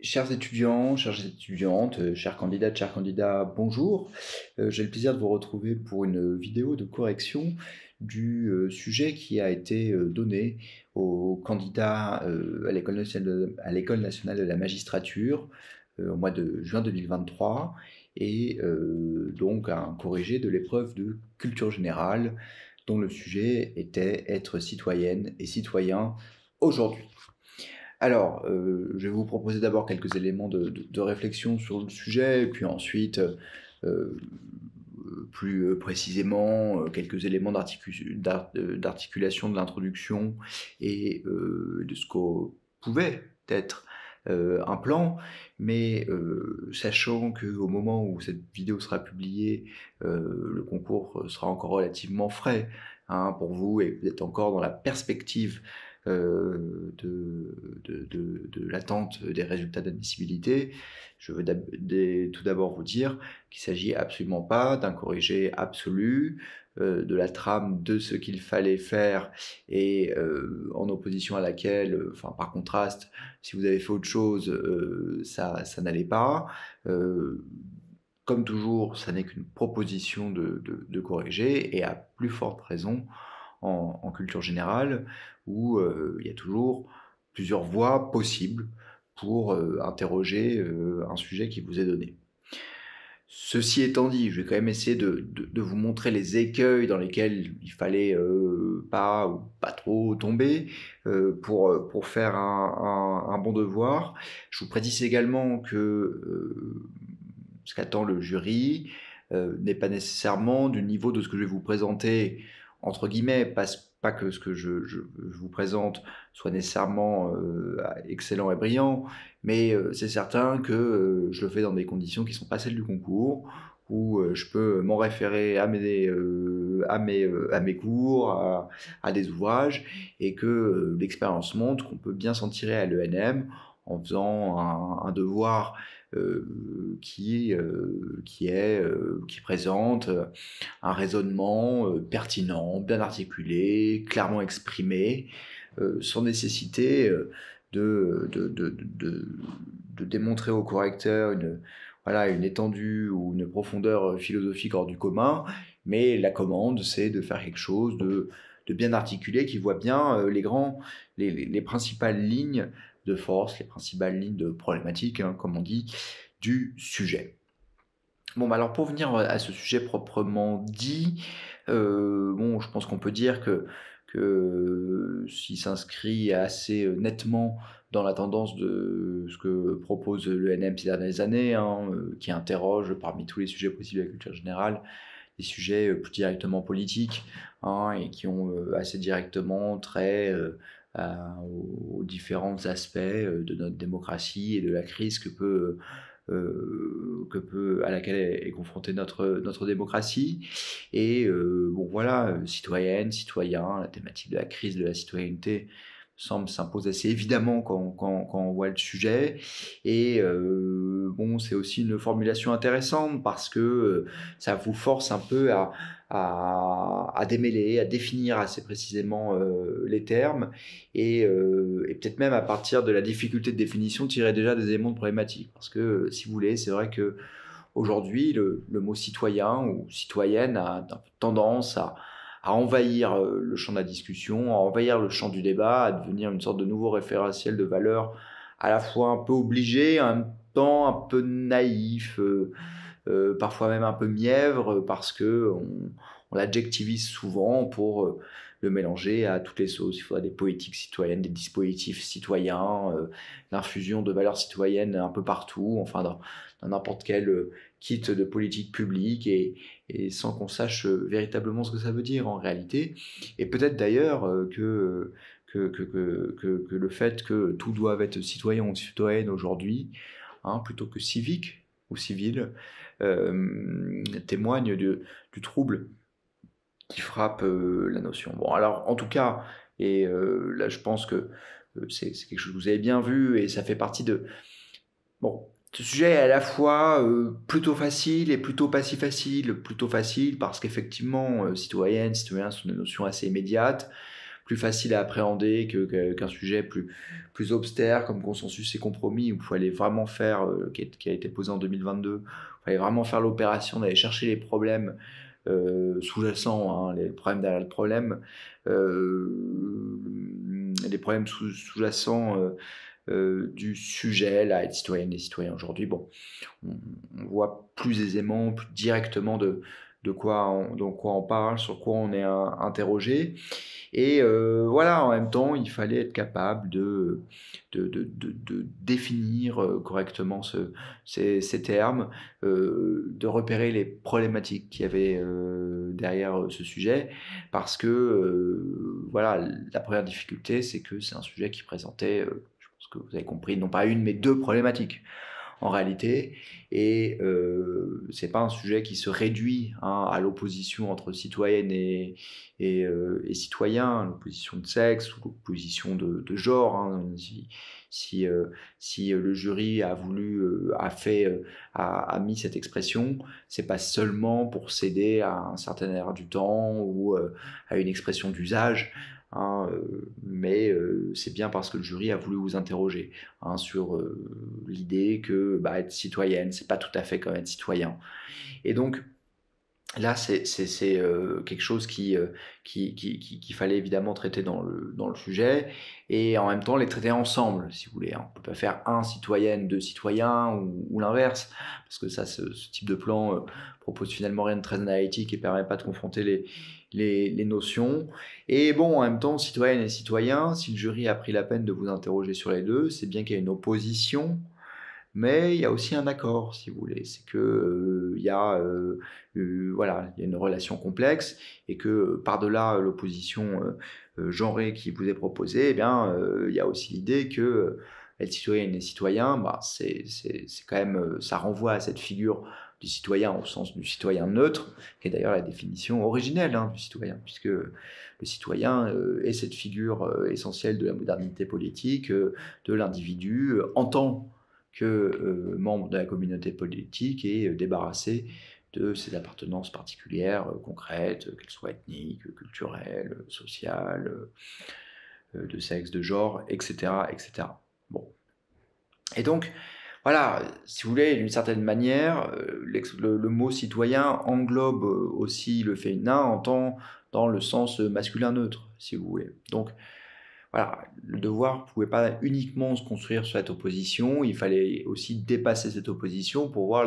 Chers étudiants, chères étudiantes, chers candidates, chers candidats, bonjour. J'ai le plaisir de vous retrouver pour une vidéo de correction du sujet qui a été donné aux candidats à l'École nationale de la magistrature au mois de juin 2023 et donc un corrigé de l'épreuve de culture générale dont le sujet était être citoyenne et citoyen aujourd'hui. Alors, je vais vous proposer d'abord quelques éléments de réflexion sur le sujet, et puis ensuite, euh, plus précisément, quelques éléments d'articulation de l'introduction et de ce qu'on pouvait être un plan, mais sachant qu'au moment où cette vidéo sera publiée, le concours sera encore relativement frais pour vous et vous êtes encore dans la perspective de l'attente des résultats d'admissibilité, je veux tout d'abord vous dire qu'il ne s'agit absolument pas d'un corrigé absolu de la trame de ce qu'il fallait faire et en opposition à laquelle, par contraste, si vous avez fait autre chose, ça n'allait pas. Comme toujours, ça n'est qu'une proposition de corriger et à plus forte raison en culture générale, où il y a toujours plusieurs voies possibles pour interroger un sujet qui vous est donné. Ceci étant dit, je vais quand même essayer de vous montrer les écueils dans lesquels il fallait pas ou pas trop tomber pour faire un bon devoir. Je vous précise également que ce qu'attend le jury n'est pas nécessairement du niveau de ce que je vais vous présenter, entre guillemets, pas que ce que je vous présente soit nécessairement excellent et brillant, mais c'est certain que je le fais dans des conditions qui ne sont pas celles du concours, où je peux m'en référer à mes cours, à des ouvrages, et que l'expérience montre qu'on peut bien s'en tirer à l'ENM en faisant un devoir qui présente un raisonnement pertinent, bien articulé, clairement exprimé, sans nécessité de démontrer au correcteur une étendue ou une profondeur philosophique hors du commun, mais la commande, c'est de faire quelque chose de bien articulé qui voit bien les principales lignes de force, les principales lignes de problématique, comme on dit, du sujet. Bon, bah alors pour venir à ce sujet proprement dit, je pense qu'on peut dire que s'il s'inscrit assez nettement dans la tendance de ce que propose l'ENM ces dernières années, qui interroge parmi tous les sujets possibles de la culture générale, des sujets plus directement politiques, et qui ont assez directement trait aux différents aspects de notre démocratie et de la crise à laquelle est confrontée notre démocratie. Et voilà, citoyenne, citoyen, la thématique de la crise de la citoyenneté s'impose assez évidemment quand on voit le sujet. Et c'est aussi une formulation intéressante parce que ça vous force un peu à démêler, à définir assez précisément les termes et peut-être même à partir de la difficulté de définition tirer déjà des éléments de problématique. Parce que si vous voulez, c'est vrai que aujourd'hui le mot citoyen ou citoyenne a tendance à envahir le champ de la discussion, à envahir le champ du débat, à devenir une sorte de nouveau référentiel de valeurs à la fois un peu obligé, en même temps un peu naïf, parfois même un peu mièvre, parce que on l'adjectivise souvent pour le mélanger à toutes les sauces. Il faudrait des poétiques citoyennes, des dispositifs citoyens, l'infusion de valeurs citoyennes un peu partout, enfin dans n'importe quel kit de politique publique, et sans qu'on sache véritablement ce que ça veut dire en réalité. Et peut-être d'ailleurs que le fait que tout doive être citoyen ou citoyenne aujourd'hui, plutôt que civique ou civil, témoigne du trouble qui frappe la notion. Bon, alors en tout cas, et là je pense que c'est quelque chose que vous avez bien vu, et ça fait partie de... Bon, ce sujet est à la fois plutôt facile et plutôt pas si facile. Plutôt facile parce qu'effectivement, citoyenne, citoyen sont des notions assez immédiates. plus facile à appréhender qu'un sujet plus austère comme consensus et compromis, où il fallait vraiment faire, qui a été posé en 2022, il fallait vraiment faire l'opération d'aller chercher les problèmes sous-jacents, hein, les problèmes derrière le problème, les problèmes sous-jacents du sujet, là, être citoyenne et citoyen aujourd'hui. Bon, on voit plus aisément, plus directement de quoi on parle, sur quoi on est interrogé. Et voilà, en même temps, il fallait être capable de définir correctement ces termes, de repérer les problématiques qu'il y avait derrière ce sujet, parce que, voilà, la première difficulté, c'est que c'est un sujet qui présentait, je pense que vous avez compris, non pas une, mais deux problématiques en réalité, et c'est pas un sujet qui se réduit, hein, à l'opposition entre citoyenne et citoyen, l'opposition de sexe ou l'opposition de genre, hein. Si le jury a voulu, a mis cette expression, c'est pas seulement pour céder à un certain air du temps ou à une expression d'usage, hein, mais c'est bien parce que le jury a voulu vous interroger, hein, sur l'idée que être citoyenne, c'est pas tout à fait comme être citoyen. Et donc, là, c'est quelque chose qu'il fallait évidemment traiter dans le sujet, et en même temps les traiter ensemble, si vous voulez. On ne peut pas faire un citoyenne, deux citoyens, ou l'inverse, parce que ça, ce type de plan propose finalement rien de très analytique et ne permet pas de confronter les notions. Et bon, en même temps, citoyenne et citoyen, si le jury a pris la peine de vous interroger sur les deux, c'est bien qu'il y a une opposition, mais il y a aussi un accord, si vous voulez. C'est que voilà, il y a une relation complexe, et que par-delà l'opposition genrée qui vous est proposée, eh bien, il y a aussi l'idée que être citoyenne et citoyen, c'est quand même, ça renvoie à cette figure du citoyen au sens du citoyen neutre, qui est d'ailleurs la définition originelle, hein, du citoyen, puisque le citoyen est cette figure essentielle de la modernité politique, de l'individu en tant que membre de la communauté politique, et débarrassé de ses appartenances particulières, concrètes, qu'elles soient ethniques, culturelles, sociales, de sexe, de genre, etc., etc. Bon. Et donc, voilà, si vous voulez, d'une certaine manière, le mot citoyen englobe aussi le féminin dans le sens masculin neutre, si vous voulez. Donc, voilà, le devoir ne pouvait pas uniquement se construire sur cette opposition, il fallait aussi dépasser cette opposition pour voir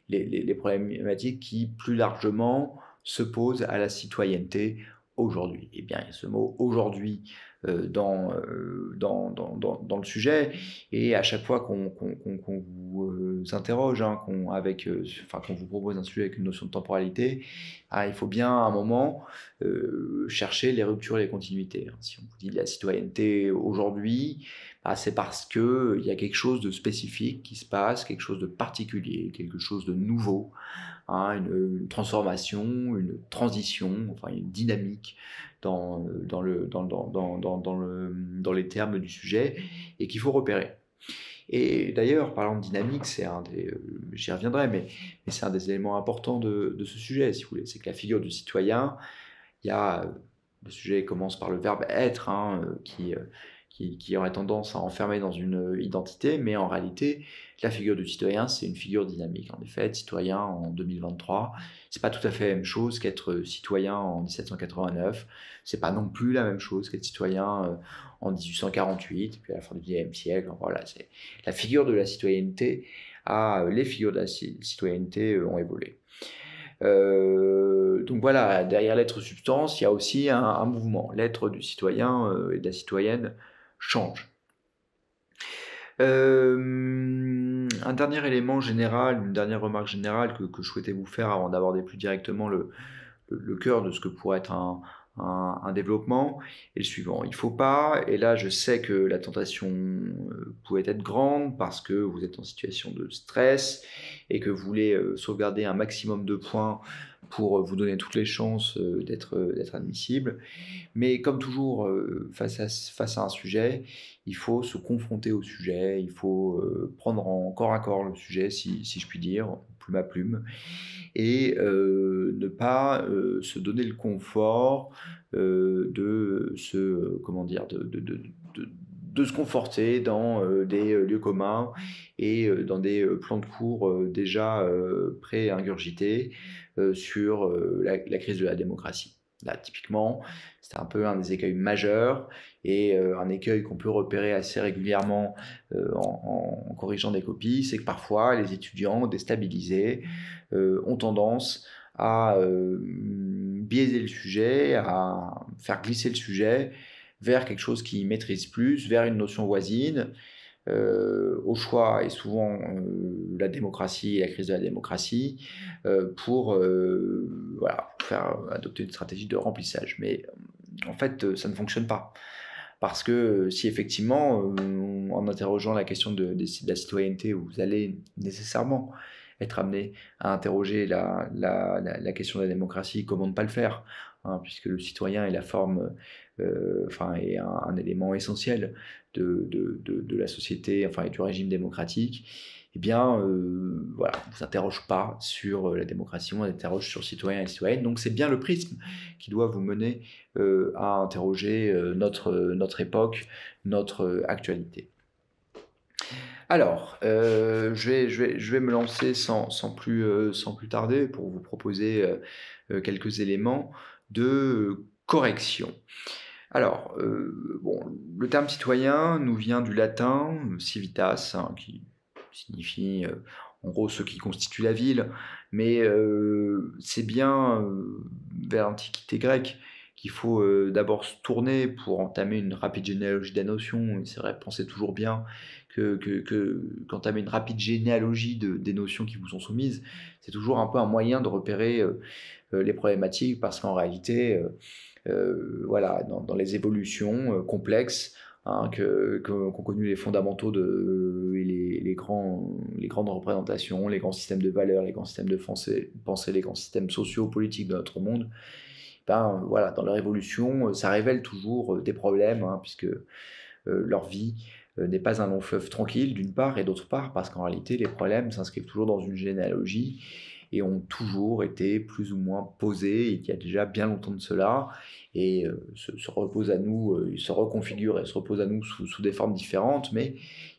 les problématiques qui, plus largement, se posent à la citoyenneté aujourd'hui. Eh bien, il y a ce mot « aujourd'hui » dans le sujet, et à chaque fois qu'on vous interroge, hein, qu'on vous propose un sujet avec une notion de temporalité, il faut bien à un moment chercher les ruptures et les continuités. Si on vous dit de la citoyenneté aujourd'hui, c'est parce qu'il y a quelque chose de spécifique qui se passe, quelque chose de particulier, quelque chose de nouveau, hein, une transformation, une transition, enfin une dynamique dans les termes du sujet, et qu'il faut repérer. Et d'ailleurs, parlant de dynamique, j'y reviendrai, mais c'est un des éléments importants de ce sujet, si vous voulez. C'est que la figure du citoyen, le sujet commence par le verbe être, hein, qui aurait tendance à enfermer dans une identité, mais en réalité, la figure du citoyen, c'est une figure dynamique. En effet, être citoyen en 2023, c'est pas tout à fait la même chose qu'être citoyen en 1789, c'est pas non plus la même chose qu'être citoyen en 1848, puis à la fin du XIXe siècle. Voilà, la figure de la citoyenneté, les figures de la citoyenneté ont évolué. Donc voilà, derrière l'être substance, il y a aussi un mouvement. L'être du citoyen et de la citoyenne change. Un dernier élément général, une dernière remarque générale que je souhaitais vous faire avant d'aborder plus directement le cœur de ce que pourrait être un développement, est le suivant. Il ne faut pas, et là je sais que la tentation pouvait être grande parce que vous êtes en situation de stress et que vous voulez sauvegarder un maximum de points pour vous donner toutes les chances d'être admissible. Mais comme toujours, face à un sujet, il faut se confronter au sujet, il faut prendre en corps à corps le sujet, si je puis dire, plume à plume, et ne pas se donner le confort de se, comment dire, de se conforter dans des lieux communs et dans des plans de cours déjà pré-ingurgités sur la crise de la démocratie. Là, typiquement, c'est un peu un des écueils majeurs et un écueil qu'on peut repérer assez régulièrement en corrigeant des copies, c'est que parfois les étudiants déstabilisés ont tendance à biaiser le sujet, à faire glisser le sujet vers quelque chose qu'ils maîtrisent plus, vers une notion voisine, au choix et souvent la démocratie et la crise de la démocratie pour faire adopter une stratégie de remplissage. Mais en fait, ça ne fonctionne pas. Parce que si effectivement, en interrogeant la question de la citoyenneté, vous allez nécessairement être amené à interroger la question de la démocratie, comment ne pas le faire, hein, puisque le citoyen est la forme, est un élément essentiel de la société, et du régime démocratique. Eh bien, on ne s'interroge pas sur la démocratie, on s'interroge sur citoyens et citoyennes. Donc c'est bien le prisme qui doit vous mener à interroger notre époque, notre actualité. Alors, je vais me lancer sans plus tarder pour vous proposer quelques éléments de correction. Alors, le terme citoyen nous vient du latin civitas, hein, qui signifie en gros ce qui constitue la ville, mais c'est bien vers l'Antiquité grecque qu'il faut d'abord se tourner pour entamer une rapide généalogie des notions. C'est vrai, pensez toujours bien qu'entamer une rapide généalogie des notions qui vous sont soumises, c'est toujours un peu un moyen de repérer les problématiques, parce qu'en réalité, dans les évolutions complexes qu'ont connu les fondamentaux les grandes représentations, les grands systèmes de valeurs, les grands systèmes de pensée, les grands systèmes sociaux, politiques de notre monde, dans leur évolution, ça révèle toujours des problèmes, hein, puisque leur vie n'est pas un long fleuve tranquille, d'une part, et d'autre part, parce qu'en réalité, les problèmes s'inscrivent toujours dans une généalogie et ont toujours été plus ou moins posés, et qu'il y a déjà bien longtemps de cela, et se repose à nous, il se reconfigure et se repose à nous sous des formes différentes, mais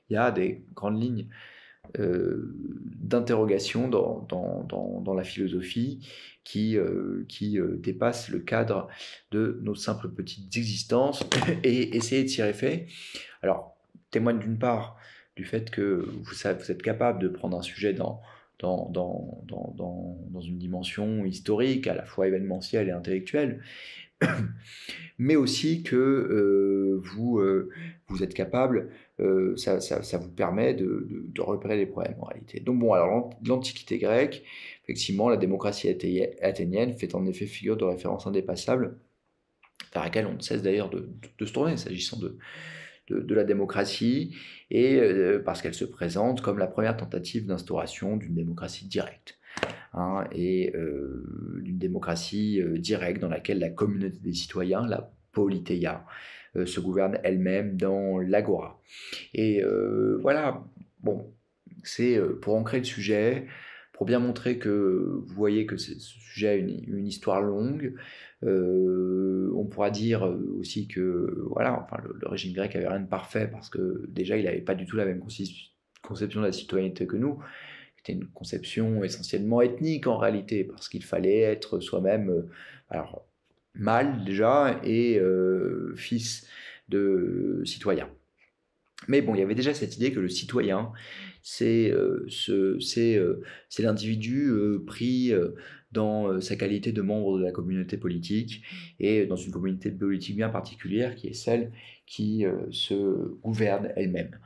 il y a des grandes lignes d'interrogation dans la philosophie qui dépassent le cadre de nos simples petites existences et essayer de s'y référer. Alors, témoigne d'une part du fait que vous êtes capable de prendre un sujet dans une dimension historique, à la fois événementielle et intellectuelle, mais aussi que vous êtes capable, ça vous permet de repérer les problèmes en réalité. Donc alors l'Antiquité grecque, effectivement, la démocratie athénienne fait en effet figure de référence indépassable, vers laquelle on ne cesse d'ailleurs de se tourner, s'agissant de la démocratie, et parce qu'elle se présente comme la première tentative d'instauration d'une démocratie directe. Et d'une démocratie directe dans laquelle la communauté des citoyens, la politeia, se gouverne elle-même dans l'agora. Et c'est pour ancrer le sujet, pour bien montrer que vous voyez que ce sujet a une histoire longue. On pourra dire aussi que le régime grec avait rien de parfait, parce que déjà il n'avait pas du tout la même conception de la citoyenneté que nous. C'était une conception essentiellement ethnique en réalité, parce qu'il fallait être soi-même mâle déjà et fils de citoyen. Mais bon, il y avait déjà cette idée que le citoyen, c'est l'individu pris dans sa qualité de membre de la communauté politique, et dans une communauté politique bien particulière qui est celle qui se gouverne elle-même,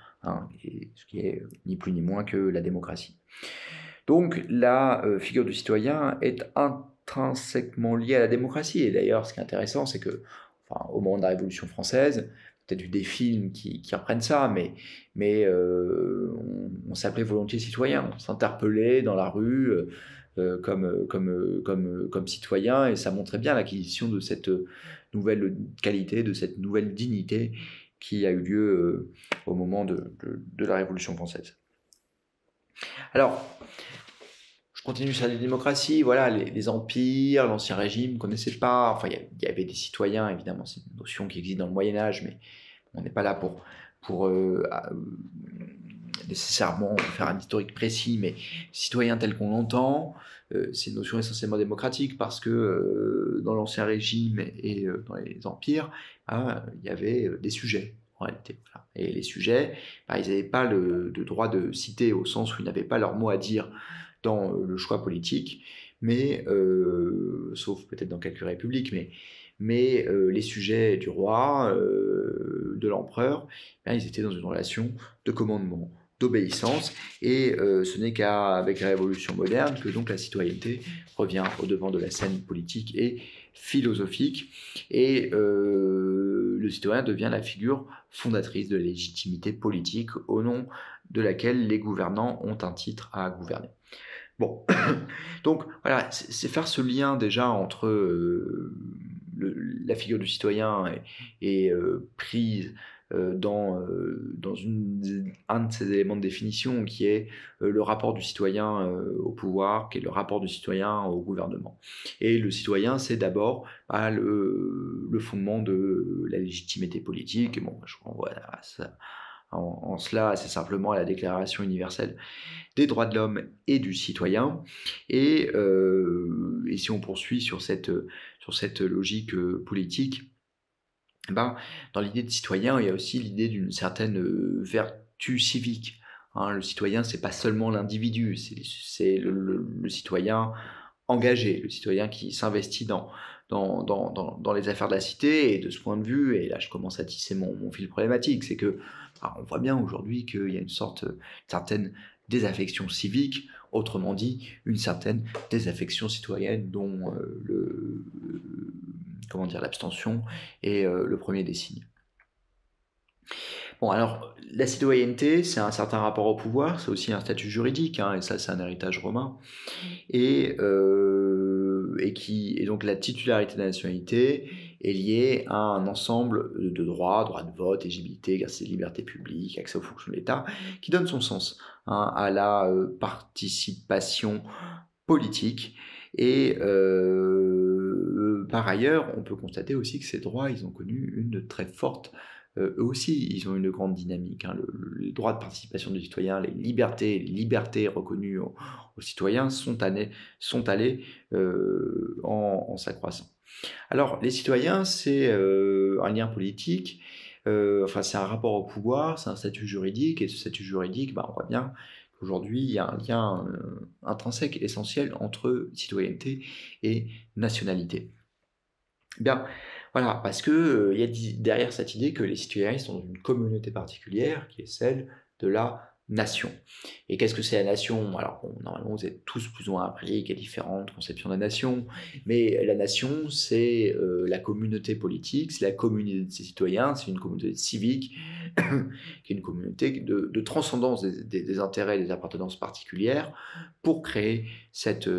et ce qui est ni plus ni moins que la démocratie. Donc la figure du citoyen est intrinsèquement liée à la démocratie, et d'ailleurs ce qui est intéressant, c'est que enfin, au moment de la Révolution française, peut-être eu des films qui reprennent ça, mais on s'appelait volontiers citoyen, on s'interpellait dans la rue comme citoyen, et ça montrait bien l'acquisition de cette nouvelle qualité, de cette nouvelle dignité qui a eu lieu au moment de la Révolution française. Alors, je continue sur la démocratie, voilà, les empires, l'Ancien Régime, on ne connaissait pas, enfin il y avait des citoyens, évidemment, c'est une notion qui existe dans le Moyen-Âge, mais on n'est pas là pour nécessairement faire un historique précis, mais citoyen tel qu'on l'entend, c'est une notion essentiellement démocratique parce que dans l'Ancien Régime et dans les empires, il y avait des sujets en réalité. Voilà. Et les sujets, ils n'avaient pas le droit de citer au sens où ils n'avaient pas leur mot à dire dans le choix politique, mais sauf peut-être dans quelques républiques, mais les sujets du roi, de l'empereur, ils étaient dans une relation de commandement, d'obéissance, et ce n'est qu'avec la Révolution moderne que donc la citoyenneté revient au devant de la scène politique et philosophique, et le citoyen devient la figure fondatrice de la légitimité politique au nom de laquelle les gouvernants ont un titre à gouverner. Bon, donc voilà, c'est faire ce lien déjà entre la figure du citoyen et prise dans un de ces éléments de définition qui est le rapport du citoyen au pouvoir, qui est le rapport du citoyen au gouvernement. Et le citoyen, c'est d'abord le fondement de la légitimité politique. Et bon, je renvoie à ça. En cela, c'est simplement la Déclaration universelle des droits de l'homme et du citoyen. Et si on poursuit sur cette logique politique, dans l'idée de citoyen, il y a aussi l'idée d'une certaine vertu civique. Le citoyen, c'est pas seulement l'individu, c'est le citoyen engagé, le citoyen qui s'investit dans les affaires de la cité. Et de ce point de vue, et là je commence à tisser mon fil problématique, c'est que on voit bien aujourd'hui qu'il y a une certaine désaffection civique, autrement dit une certaine désaffection citoyenne dont l'abstention est le premier des signes. Bon, alors, la citoyenneté, c'est un certain rapport au pouvoir, c'est aussi un statut juridique, et ça, c'est un héritage romain, et donc la titularité de la nationalité est liée à un ensemble de droits de vote, éligibilité, exercice des libertés publiques, accès aux fonctions de l'État, qui donne son sens à la participation politique. Et par ailleurs, on peut constater aussi que ces droits, ils ont connu une très forte eux aussi, ils ont une grande dynamique. Le droit de participation des citoyens, les libertés reconnues aux citoyens sont allées en s'accroissant. Alors, les citoyens, c'est un lien politique, c'est un rapport au pouvoir, c'est un statut juridique, et ce statut juridique, on voit bien qu'aujourd'hui, il y a un lien intrinsèque, essentiel entre citoyenneté et nationalité. Bien, voilà, parce que y a derrière cette idée que les citoyens sont dans une communauté particulière qui est celle de la nation. Et qu'est-ce que c'est la nation? Alors, normalement, vous êtes tous plus ou moins appris qu'il y a différentes conceptions de la nation, mais la nation, c'est la communauté politique, c'est la communauté de ses citoyens, c'est une communauté civique, qui est une communauté de transcendance des intérêts et des appartenances particulières pour créer cette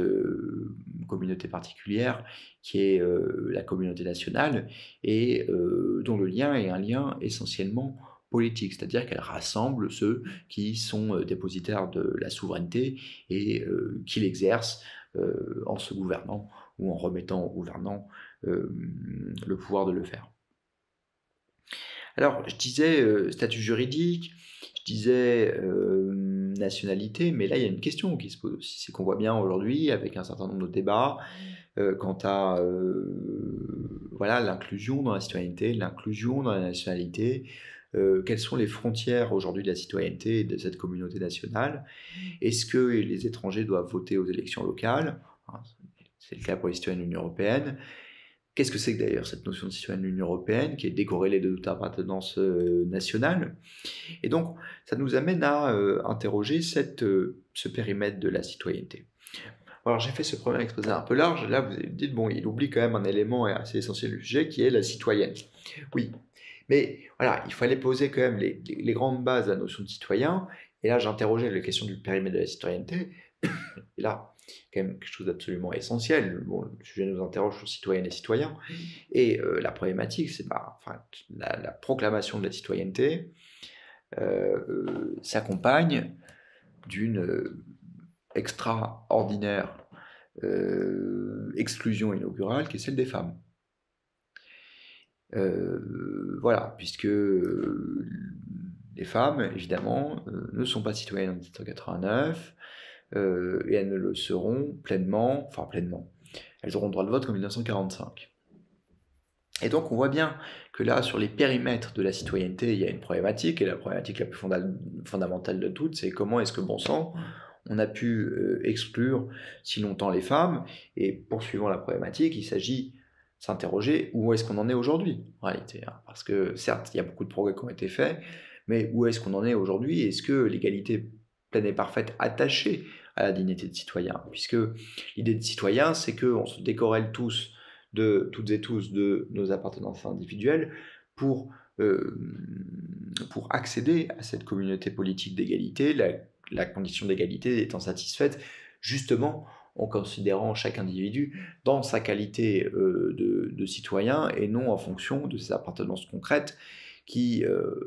communauté particulière qui est la communauté nationale et dont le lien est un lien essentiellement politique, c'est-à-dire qu'elle rassemble ceux qui sont dépositaires de la souveraineté et qui l'exercent en se gouvernant ou en remettant au gouvernant le pouvoir de le faire. Alors, je disais statut juridique, je disais nationalité, mais là, il y a une question qui se pose aussi. C'est qu'on voit bien aujourd'hui, avec un certain nombre de débats, quant à l'inclusion dans la citoyenneté, l'inclusion dans la nationalité, quelles sont les frontières aujourd'hui de la citoyenneté et de cette communauté nationale? Est-ce que les étrangers doivent voter aux élections locales? C'est le cas pour les citoyens de l'Union européenne. Qu'est-ce que c'est que d'ailleurs cette notion de citoyen de l'Union européenne qui est décorrélée de toute appartenance nationale? Et donc, ça nous amène à interroger ce périmètre de la citoyenneté. Alors j'ai fait ce premier exposé un peu large, là vous dites, bon, il oublie quand même un élément assez essentiel du sujet qui est la citoyenneté. Oui, mais voilà, il fallait poser quand même les grandes bases de la notion de citoyen, et là j'interrogeais la question du périmètre de la citoyenneté, et là, quand même quelque chose d'absolument essentiel, bon, le sujet nous interroge sur citoyennes et citoyens, et la problématique, c'est enfin, la proclamation de la citoyenneté s'accompagne d'une extraordinaire exclusion inaugurale qui est celle des femmes. Voilà, puisque les femmes, évidemment, ne sont pas citoyennes en 1789, et elles ne le seront pleinement, enfin pleinement, elles auront le droit de vote qu'en 1945. Et donc on voit bien que là, sur les périmètres de la citoyenneté, il y a une problématique, et la problématique la plus fondamentale de toutes, c'est comment est-ce que, bon sang, on a pu exclure si longtemps les femmes, et poursuivant la problématique, il s'agit de s'interroger où est-ce qu'on en est aujourd'hui, en réalité. Hein, parce que certes, il y a beaucoup de progrès qui ont été faits, mais où est-ce qu'on en est aujourd'hui? Est-ce que l'égalité pleine et parfaite attachée à la dignité de citoyen? Puisque l'idée de citoyen, c'est qu'on se décorrèle tous toutes et tous de nos appartenances individuelles pour accéder à cette communauté politique d'égalité, la condition d'égalité étant satisfaite justement en considérant chaque individu dans sa qualité de citoyen et non en fonction de ses appartenances concrètes qui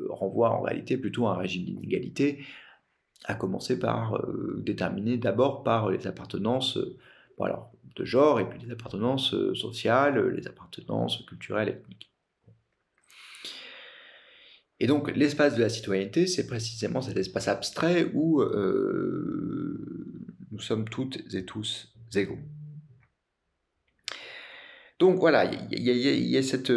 renvoient en réalité plutôt à un régime d'inégalité, à commencer par déterminer d'abord par les appartenances alors, de genre, et puis les appartenances sociales, les appartenances culturelles, ethniques. Et donc l'espace de la citoyenneté, c'est précisément cet espace abstrait où nous sommes toutes et tous égaux. Donc voilà, il y a cette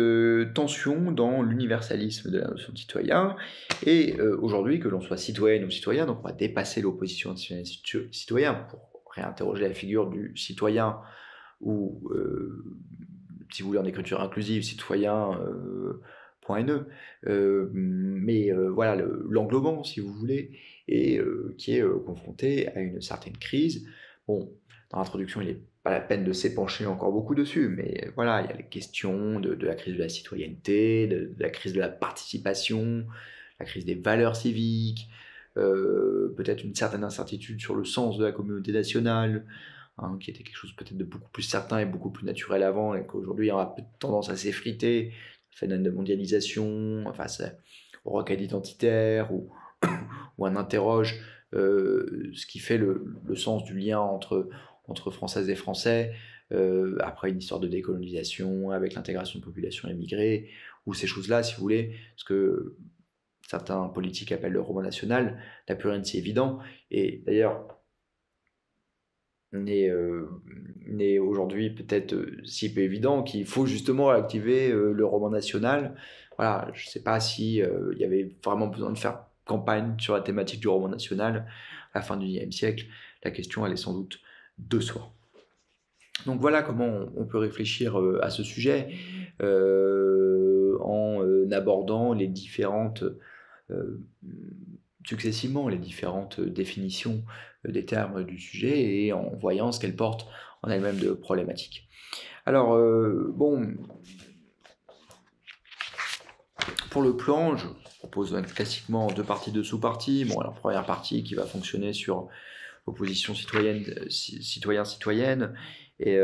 tension dans l'universalisme de la notion de citoyen, et aujourd'hui, que l'on soit citoyenne ou citoyen, donc on va dépasser l'opposition citoyen pour réinterroger la figure du citoyen, ou si vous voulez en écriture inclusive, citoyen .ne, mais voilà, l'englobant, si vous voulez, et qui est confronté à une certaine crise. Bon, dans l'introduction, il n'est pas la peine de s'épancher encore beaucoup dessus, mais voilà, il y a les questions de la crise de la citoyenneté, de la crise de la participation, la crise des valeurs civiques, peut-être une certaine incertitude sur le sens de la communauté nationale, hein, qui était quelque chose peut-être de beaucoup plus certain et beaucoup plus naturel avant, et qu'aujourd'hui on a tendance à s'effriter, phénomène de mondialisation, face au requête identitaire, ou un interroge ce qui fait le sens du lien entre Françaises et Français, après une histoire de décolonisation, avec l'intégration de populations émigrées, ou ces choses-là, si vous voulez, ce que certains politiques appellent le roman national, n'a plus rien de si évident. Et d'ailleurs, n'est aujourd'hui peut-être si peu évident qu'il faut justement activer le roman national. Voilà, je ne sais pas si il y avait vraiment besoin de faire campagne sur la thématique du roman national à la fin du XIXe siècle. La question, elle est sans doute de soi. Donc voilà comment on peut réfléchir à ce sujet en abordant les différentes successivement les différentes définitions des termes du sujet, et en voyant ce qu'elles portent en elles-mêmes de problématiques. Alors, bon, pour le plan, je propose classiquement deux parties de sous-parties. Bon, alors, première partie qui va fonctionner sur opposition citoyen-citoyenne, et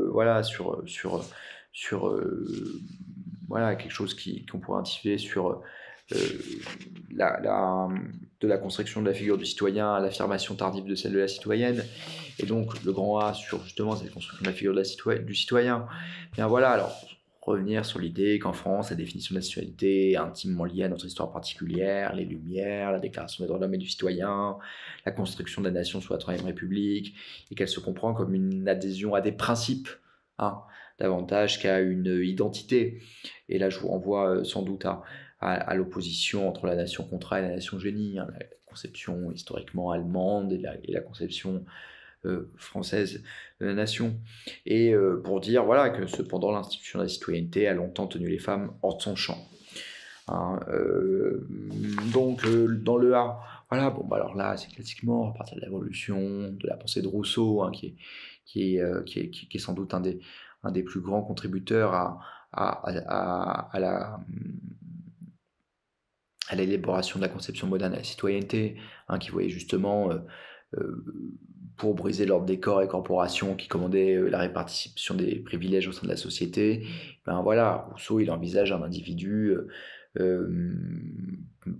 voilà, sur voilà, quelque chose qu'on pourrait intituler sur de la construction de la figure du citoyen à l'affirmation tardive de celle de la citoyenne, et donc le grand A sur justement cette construction de la figure du citoyen. Bien voilà, alors revenir sur l'idée qu'en France, la définition de la citoyenneté est intimement liée à notre histoire particulière, les Lumières, la Déclaration des droits de l'homme et du citoyen, la construction de la nation sous la Troisième République, et qu'elle se comprend comme une adhésion à des principes, hein, davantage qu'à une identité. Et là, je vous renvoie sans doute à l'opposition entre la nation contrat et la nation génie, hein, la conception historiquement allemande et la conception française de la nation. Et pour dire voilà, que cependant l'institution de la citoyenneté a longtemps tenu les femmes hors de son champ. Hein, donc dans le A, Voilà, bon, bah, alors là, c'est classiquement à partir de l'évolution, de la pensée de Rousseau, hein, qui est sans doute un des plus grands contributeurs à à l'élaboration de la conception moderne de la citoyenneté, hein, qui voyait justement, euh, pour briser l'ordre des corps et corporations qui commandaient la répartition des privilèges au sein de la société, ben voilà, Rousseau, il envisage un individu euh,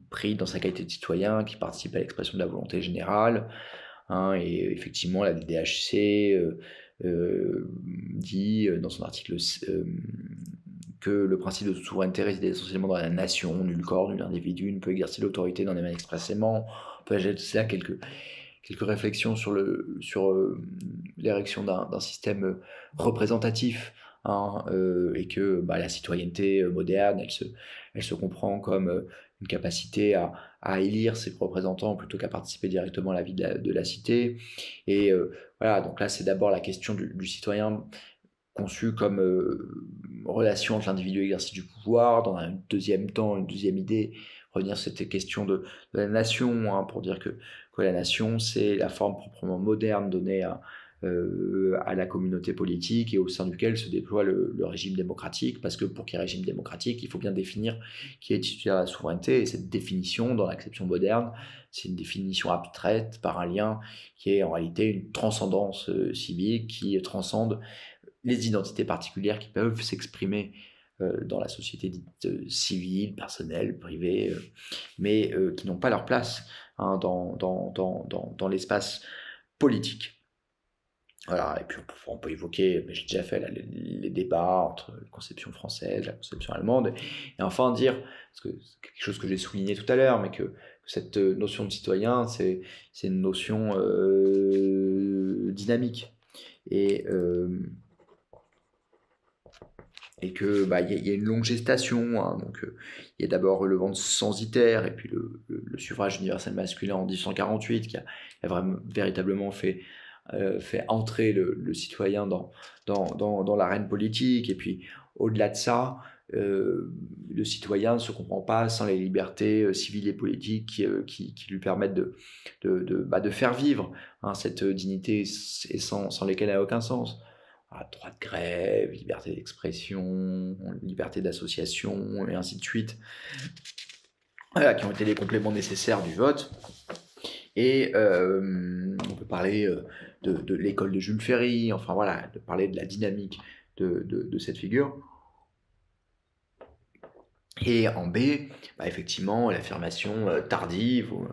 pris dans sa qualité de citoyen, qui participe à l'expression de la volonté générale, hein, et effectivement, la DHC dit dans son article que le principe de toute souveraineté réside essentiellement dans la nation, nul corps, nul individu ne peut exercer l'autorité dans les mains expressément. On peut ajouter là quelques réflexions sur l'érection d'un système représentatif, hein, et que bah, la citoyenneté moderne, elle se comprend comme une capacité à élire ses représentants plutôt qu'à participer directement à la vie de la cité. Et voilà, donc là c'est d'abord la question du citoyen conçu comme relation entre l'individu et l'exercice du pouvoir. Dans un deuxième temps, une deuxième idée, revenir sur cette question de la nation, hein, pour dire que la nation, c'est la forme proprement moderne donnée à la communauté politique et au sein duquel se déploie le régime démocratique, parce que pour qu'il y ait régime démocratique, il faut bien définir qui est titulaire de la souveraineté, et cette définition, dans l'acception moderne, c'est une définition abstraite par un lien qui est en réalité une transcendance civique qui transcende les identités particulières qui peuvent s'exprimer dans la société dite civile, personnelle, privée, mais qui n'ont pas leur place, hein, dans l'espace politique. Voilà, et puis on peut évoquer, mais j'ai déjà fait là, les débats entre la conception française, la conception allemande, et enfin dire, parce que c'est quelque chose que j'ai souligné tout à l'heure, mais que cette notion de citoyen, c'est une notion dynamique. Et, et que bah, y a une longue gestation, hein, donc il y a d'abord le vent censitaire et puis le suffrage universel masculin en 1848 qui a vraiment, véritablement fait entrer le citoyen dans l'arène politique. Et puis au-delà de ça, le citoyen ne se comprend pas sans les libertés civiles et politiques qui lui permettent de faire vivre, hein, cette dignité, et sans lesquelles elle n'a aucun sens. Droit de grève, liberté d'expression, liberté d'association, et ainsi de suite, voilà, qui ont été les compléments nécessaires du vote. Et on peut parler de l'école de Jules Ferry, enfin voilà, de parler de la dynamique de cette figure. Et en B, bah, effectivement, l'affirmation tardive ou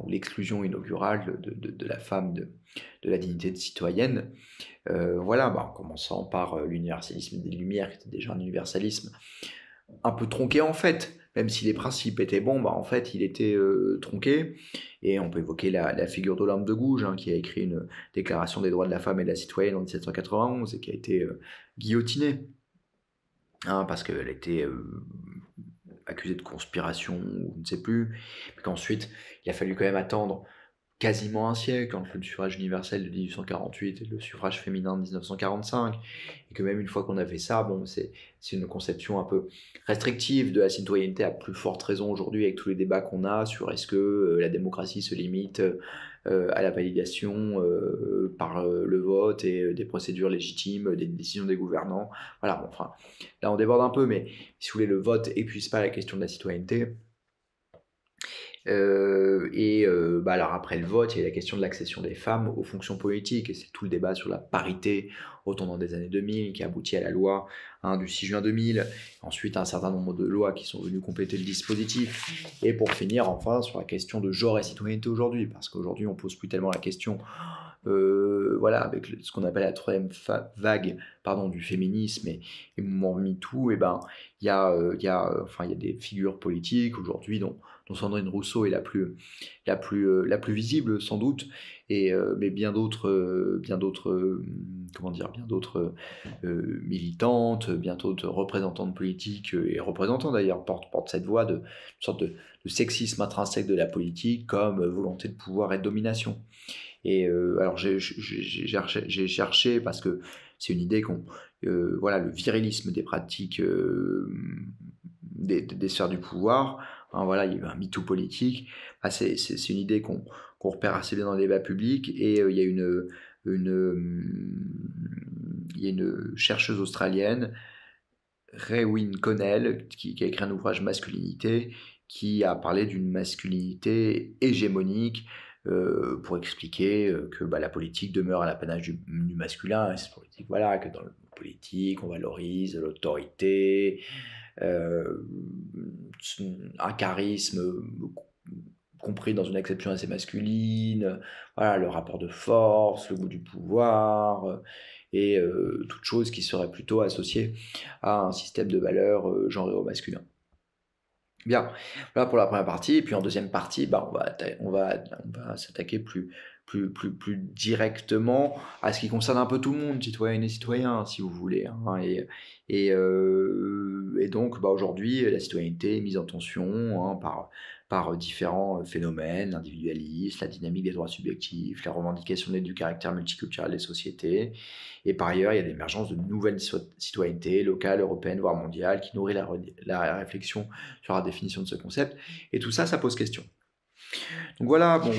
l'exclusion inaugurale de la femme de la dignité de citoyenne. Voilà, bah, en commençant par l'universalisme des Lumières, qui était déjà un universalisme un peu tronqué en fait, même si les principes étaient bons, bah, en fait il était tronqué. Et on peut évoquer la figure d'Olympe de Gouges, hein, qui a écrit une déclaration des droits de la femme et de la citoyenne en 1791 et qui a été guillotinée, hein, parce qu'elle était accusée de conspiration ou je ne sais plus, puis qu'ensuite il a fallu quand même attendre quasiment un siècle entre le suffrage universel de 1848 et le suffrage féminin de 1945, et que même une fois qu'on a fait ça, bon, c'est une conception un peu restrictive de la citoyenneté, à plus forte raison aujourd'hui avec tous les débats qu'on a sur est-ce que la démocratie se limite à la validation par le vote et des procédures légitimes, des décisions des gouvernants. Voilà, bon, enfin, là on déborde un peu, mais si vous voulez, le vote épuise pas la question de la citoyenneté. Bah alors après le vote, il y a la question de l'accession des femmes aux fonctions politiques, et c'est tout le débat sur la parité au tournant des années 2000 qui aboutit à la loi, hein, du 6 juin 2000, ensuite un certain nombre de lois qui sont venues compléter le dispositif, et pour finir enfin sur la question de genre et citoyenneté aujourd'hui, parce qu'aujourd'hui on pose plus tellement la question, voilà, avec ce qu'on appelle la troisième vague, pardon, du féminisme et mouvement MeToo, et ben il y a des figures politiques aujourd'hui dont Sandrine Rousseau est la plus visible sans doute, mais bien d'autres militantes, bien d'autres représentantes politiques et représentants d'ailleurs portent cette voix de une sorte de sexisme intrinsèque de la politique comme volonté de pouvoir et de domination. Et alors j'ai cherché parce que c'est une idée voilà, le virilisme des pratiques des sphères du pouvoir. Hein, voilà, il y a eu un MeToo politique. Ah, c'est une idée qu'on repère assez bien dans le débat public. Et il y a une chercheuse australienne, Raewyn Connell, qui a écrit un ouvrage Masculinité, qui a parlé d'une masculinité hégémonique pour expliquer que la politique demeure à l'apanage du masculin. Et c'est politique, voilà, que dans la politique, on valorise l'autorité, euh, un charisme compris dans une acception assez masculine, voilà, le rapport de force, le goût du pouvoir, et toute chose qui serait plutôt associée à un système de valeurs genré au masculin. Bien, voilà pour la première partie. Et puis en deuxième partie, on va s'attaquer plus directement à ce qui concerne un peu tout le monde, citoyennes et citoyens, si vous voulez. Hein. Et donc, aujourd'hui, la citoyenneté est mise en tension, hein, par différents phénomènes, l'individualisme, la dynamique des droits subjectifs, la revendication du caractère multiculturel des sociétés. Et par ailleurs, il y a l'émergence de nouvelles citoyennetés locales, européennes, voire mondiales, qui nourrit la réflexion sur la définition de ce concept. Et tout ça, ça pose question. Donc voilà, bon,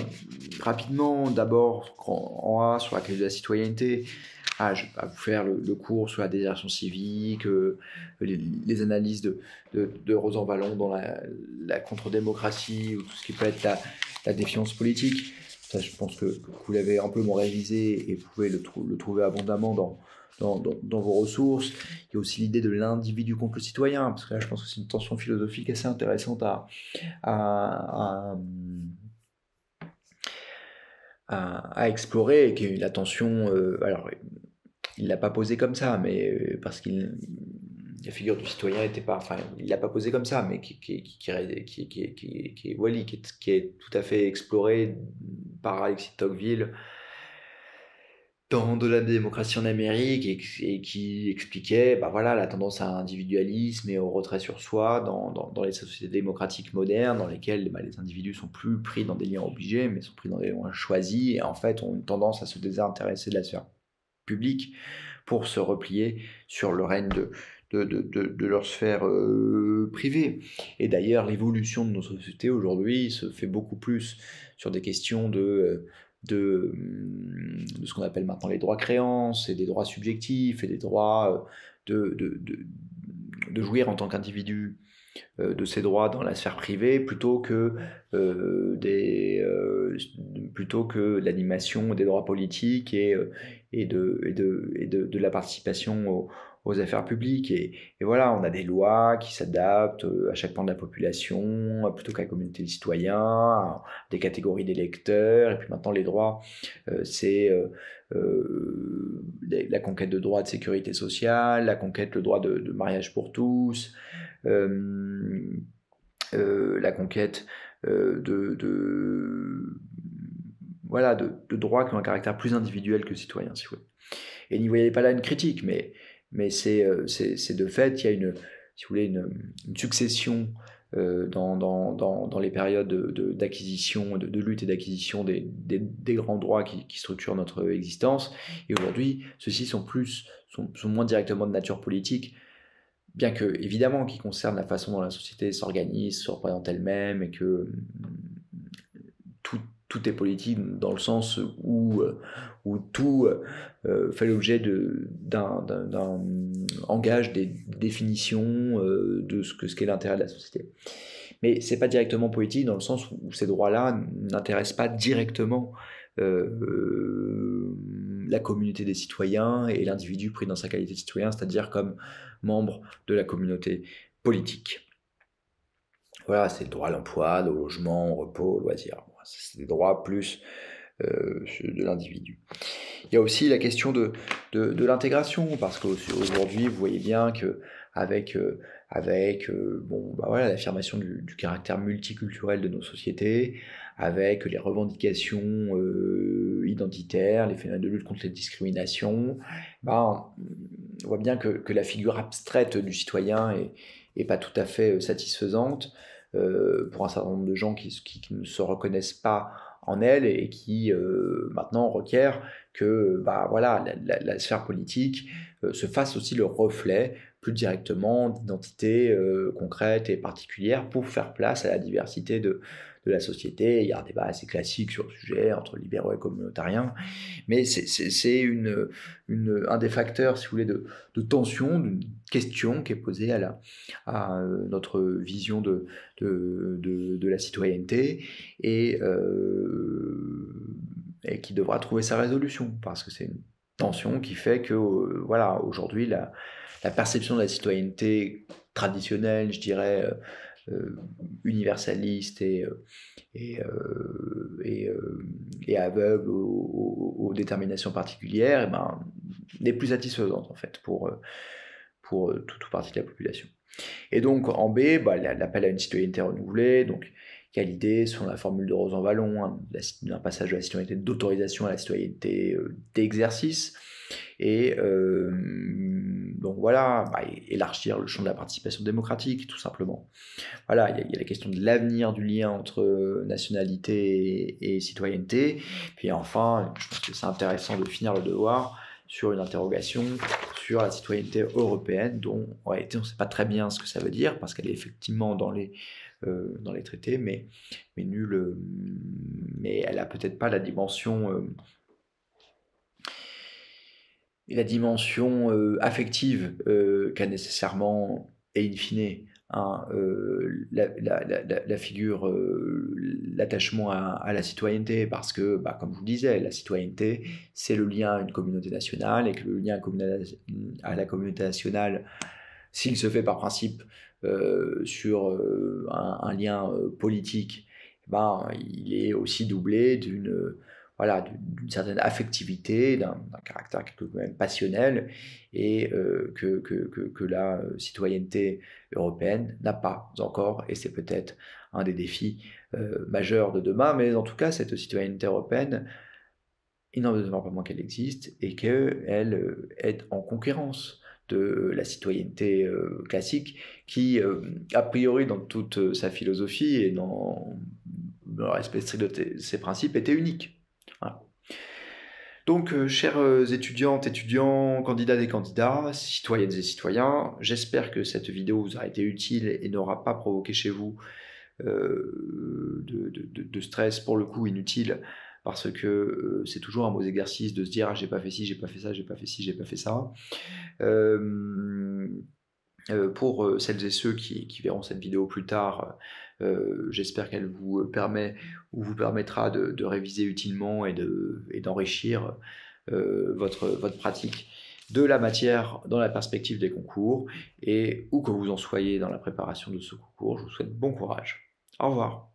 rapidement, d'abord en A sur la question de la citoyenneté. Je ne vais pas vous faire le cours sur la désertion civique, les analyses de Rosan Vallon dans la contre-démocratie, ou tout ce qui peut être la défiance politique. Ça, je pense que vous l'avez amplement révisé et vous pouvez le trouver abondamment dans vos ressources. Il y a aussi l'idée de l'individu contre le citoyen, parce que là, je pense que c'est une tension philosophique assez intéressante à explorer, et qui est la tension. Alors, il l'a pas posé comme ça, mais parce qu'il la figure du citoyen n'était pas, enfin, il l'a pas posé comme ça, mais qui est tout à fait exploré par Alexis de Tocqueville dans De la démocratie en Amérique, et qui expliquait la tendance à l'individualisme et au retrait sur soi dans les sociétés démocratiques modernes, dans lesquelles les individus sont plus pris dans des liens obligés, mais sont pris dans des liens choisis, et en fait ont une tendance à se désintéresser de la sphère publique pour se replier sur le règne de leur sphère privée. Et d'ailleurs, l'évolution de nos sociétés aujourd'hui se fait beaucoup plus sur des questions de ce qu'on appelle maintenant les droits créances, et des droits subjectifs, et des droits de jouir en tant qu'individu de ses droits dans la sphère privée, plutôt que l'animation des droits politiques et de la participation aux affaires publiques. Et voilà, on a des lois qui s'adaptent à chaque pan de la population, plutôt qu'à la communauté des citoyens, à des catégories d'électeurs. Et puis maintenant, les droits, c'est la conquête de droits de sécurité sociale, la conquête, le droit de mariage pour tous, la conquête de droits qui ont un caractère plus individuel que citoyen, si vous voulez. Et n'y voyez pas là une critique, mais c'est de fait, il y a si vous voulez, une succession dans les périodes d'acquisition, de lutte et d'acquisition des grands droits qui structurent notre existence. Et aujourd'hui, ceux-ci sont moins directement de nature politique, bien que, évidemment, qui concernent la façon dont la société s'organise, se représente elle-même, et que tout est politique dans le sens où tout fait l'objet d'un engage des définitions de ce qu'est l'intérêt de la société. Mais c'est pas directement politique dans le sens où ces droits-là n'intéressent pas directement la communauté des citoyens et l'individu pris dans sa qualité de citoyen, c'est-à-dire comme membre de la communauté politique. Voilà, c'est le droit à l'emploi, au logement, au repos, au loisir. C'est des droits plus de l'individu. Il y a aussi la question de l'intégration, parce qu'aujourd'hui, vous voyez bien qu'avec l'affirmation du caractère multiculturel de nos sociétés, avec les revendications identitaires, les phénomènes de lutte contre les discriminations, on voit bien que la figure abstraite du citoyen est pas tout à fait satisfaisante pour un certain nombre de gens qui ne se reconnaissent pas en elle, et qui maintenant requièrent que la sphère politique se fasse aussi le reflet plus directement d'identités concrètes et particulières pour faire place à la diversité de la société. Il y a un débat assez classique sur le sujet entre libéraux et communautariens, mais c'est un des facteurs, si vous voulez, de tension, d'une question qui est posée à notre vision de la citoyenneté et qui devra trouver sa résolution, parce que c'est une tension qui fait que, voilà, aujourd'hui, la perception de la citoyenneté traditionnelle, je dirais, universaliste et aveugle aux déterminations particulières, eh ben, n'est plus satisfaisante en fait pour toute partie de la population. Et donc en B, bah, l'appel à une citoyenneté renouvelée, donc il y a l'idée, selon la formule de Rosan-Vallon, hein, d'un passage de la citoyenneté d'autorisation à la citoyenneté d'exercice. Et donc voilà, bah, élargir le champ de la participation démocratique, tout simplement. Voilà, il y a la question de l'avenir du lien entre nationalité et citoyenneté. Puis enfin, je pense que c'est intéressant de finir le devoir sur une interrogation sur la citoyenneté européenne, dont en réalité on ne sait pas très bien ce que ça veut dire, parce qu'elle est effectivement dans les traités, mais nulle, mais elle n'a peut-être pas la dimension affective qu'a nécessairement, et in fine, hein, la figure, l'attachement à la citoyenneté, parce que, bah, comme je vous le disais, la citoyenneté, c'est le lien à une communauté nationale, et que le lien à la communauté nationale, s'il se fait par principe sur un lien politique, ben, il est aussi doublé d'une voilà, certaine affectivité, d'un caractère quelque même passionnel, et que la citoyenneté européenne n'a pas encore, et c'est peut-être un des défis majeurs de demain, mais en tout cas, cette citoyenneté européenne, il n'en demeure pas moins qu'elle existe, et qu'elle est en concurrence de la citoyenneté classique, qui, a priori, dans toute sa philosophie et dans le respect strict de ses principes, était unique. Voilà. Donc, chères étudiantes, étudiants, candidates et candidats, citoyennes et citoyens, j'espère que cette vidéo vous aura été utile et n'aura pas provoqué chez vous de stress, pour le coup inutile, parce que c'est toujours un beau exercice de se dire « ah, j'ai pas fait ci, j'ai pas fait ça, j'ai pas fait ci, j'ai pas fait ça ». Pour celles et ceux qui verront cette vidéo plus tard, j'espère qu'elle vous permet ou vous permettra de réviser utilement et d'enrichir votre pratique de la matière dans la perspective des concours, et où que vous en soyez dans la préparation de ce concours, je vous souhaite bon courage. Au revoir.